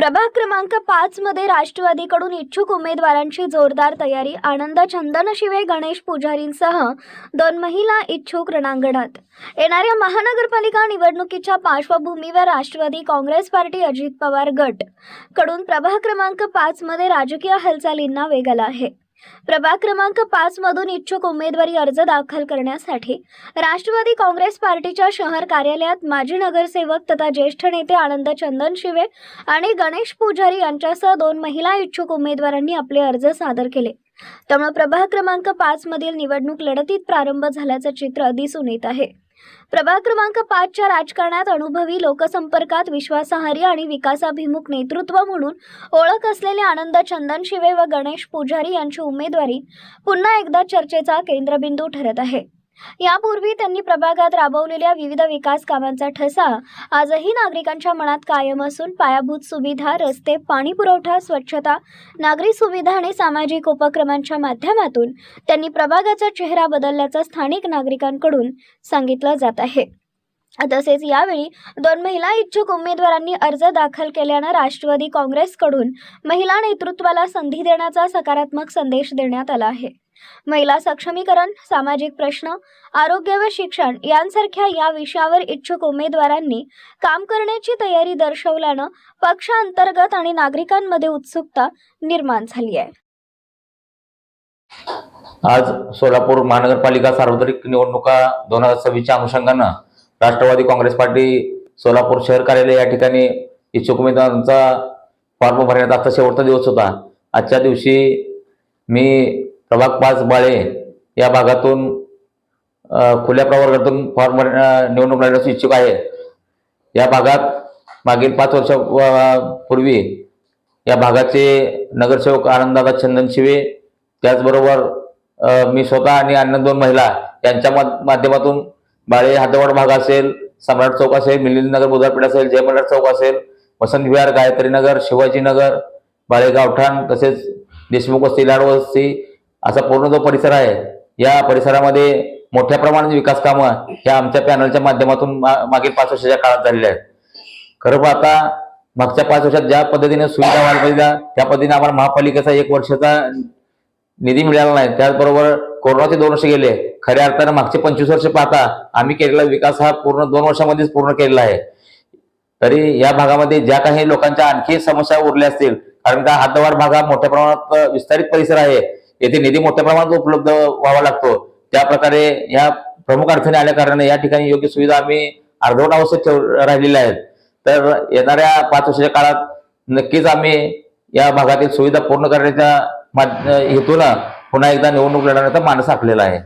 प्रभाग क्रमांक 5 मध्ये राष्ट्रवादीकडून इच्छुक उमेदवारांची जोरदार तयारी। आनंद चंदनशिवे, गणेश पुजारींसह 2 महिला इच्छुक रणांगणात। येणाऱ्या महानगरपालिका निवडणुकीच्या पार्श्वभूमीवर राष्ट्रवादी काँग्रेस पार्टी अजित पवार गट कडून प्रभाग क्रमांक 5 मध्ये राजकीय हालचालींना वेग आला आहे। प्रभाग क्रमांक 5 मधून इच्छुक उमेदवारी अर्ज दाखल करण्यासाठी राष्ट्रवादी काँग्रेस पार्टीच्या शहर कार्यालयात माजी नगरसेवक तथा ज्येष्ठ नेते आनंद चंदनशिवे आणि गणेश पुजारी यांच्यासह 2 महिला इच्छुक उमेदवारांनी आपले अर्ज सादर केले। त्यामुळे प्रभाग क्रमांक 5 मधील निवडणूक लढतीत प्रारंभ झाल्याचे चित्र दिसून येत आहे। प्रभाग क्रमांक 5 च्या राजकारणात अनुभवी, लोकसंपर्कात विश्वासार्ह आणि विकासाभिमुख नेतृत्व म्हणून ओळख असलेले आनंद चंदनशिवे व गणेश पुजारी यांची उमेदवारी पुन्हा एकदा चर्चेचा केंद्रबिंदू ठरत आहे। यापूर्वी त्यांनी प्रभागात राबवलेल्या विविध विकास कामांचा ठसा आजही नागरिकांच्या मनात कायम असून पायाभूत सुविधा, रस्ते, पाणी पुरवठा, स्वच्छता, नागरी सुविधा आणि सामाजिक उपक्रमांच्या माध्यमातून त्यांनी प्रभागाचा चेहरा बदलल्याचं स्थानिक नागरिकांकडून सांगितलं जात आहे। तसेच यावेळी 2 महिला इच्छुक उमेदवारांनी अर्ज दाखल केल्याने राष्ट्रवादी काँग्रेसकडून महिला नेतृत्वाला संधी देण्याचा सकारात्मक संदेश देण्यात आला आहे। महिला सक्षमीकरण, सामाजिक प्रश्न, आरोग्य व शिक्षण यांसारख्या या विषयावर इच्छुक उमेदवारांनी काम करण्याची तयारी दर्शवल्याने पक्षांतर्गत आणि नागरिकांमध्ये उत्सुकता निर्माण झाली आहे। आज सोलापूर महानगरपालिका सार्वत्रिक निवडणुका 2026 च्या अनुषंगाने राष्ट्रवादी काँग्रेस पार्टी सोलापूर शहर कार्यालय या ठिकाणी इच्छुक उमेदवारांचा फॉर्म भरण्याचा आजचा शेवटचा दिवस होता। आजच्या दिवशी मी प्रभाग 5 बाळे या भागातून खुल्या प्रवर्गातून फॉर्म निवडणूक लढण्यास इच्छुक आहे। या भागात मागील 5 वर्षापूर्वी या भागाचे नगरसेवक आनंददादा चंदनशिवे, त्याचबरोबर मी स्वतः आणि अन्य 2 महिला यांच्या माध्यमातून बाळे हातवाड भाग असेल, सम्राट चौक असेल, मिलिंदनगर बुधवारपेठ असेल, जयमंडळ चौक असेल, वसंत विहार, गायत्री नगर, शिवाजीनगर, बाळे गावठाण, तसेच देशमुख वस्ती, लाड वस्ती असा पूर्ण जो परिसर आहे, या परिसरामध्ये मोठ्या प्रमाणात विकास कामं ह्या आमच्या पॅनलच्या माध्यमातून मागील 5 वर्षाच्या काळात झालेल्या आहेत। खरं पाहता मागच्या 5 वर्षात ज्या पद्धतीने सुविधा व्हायला पाहिजे त्या पद्धतीने आम्हाला महापालिकेचा 1 वर्षाचा निधी मिळाला नाही। त्याचबरोबर कोरोनाचे 2 वर्ष गेले। खऱ्या अर्थानं मागचे 25 वर्ष पाहता आम्ही केलेला विकास हा पूर्ण 2 वर्षामध्येच पूर्ण केलेला आहे। तरी या भागामध्ये ज्या काही लोकांच्या आणखी समस्या उरल्या असतील, कारण का हातवाड भाग हा मोठ्या प्रमाणात विस्तारित परिसर आहे, येथे निधी मोठ्या प्रमाणात उपलब्ध व्हावा लागतो। त्या प्रकारे या प्रमुख अडचणी आल्या कारणाने या ठिकाणी योग्य सुविधा आम्ही अर्धवट अवस्थेत राहिलेल्या आहेत। तर येणाऱ्या 5 वर्षाच्या काळात नक्कीच आम्ही या भागातील सुविधा पूर्ण करण्याच्या हेतून पुन्हा एकदा निवडणूक लढवण्याचा मानस आखलेला आहे।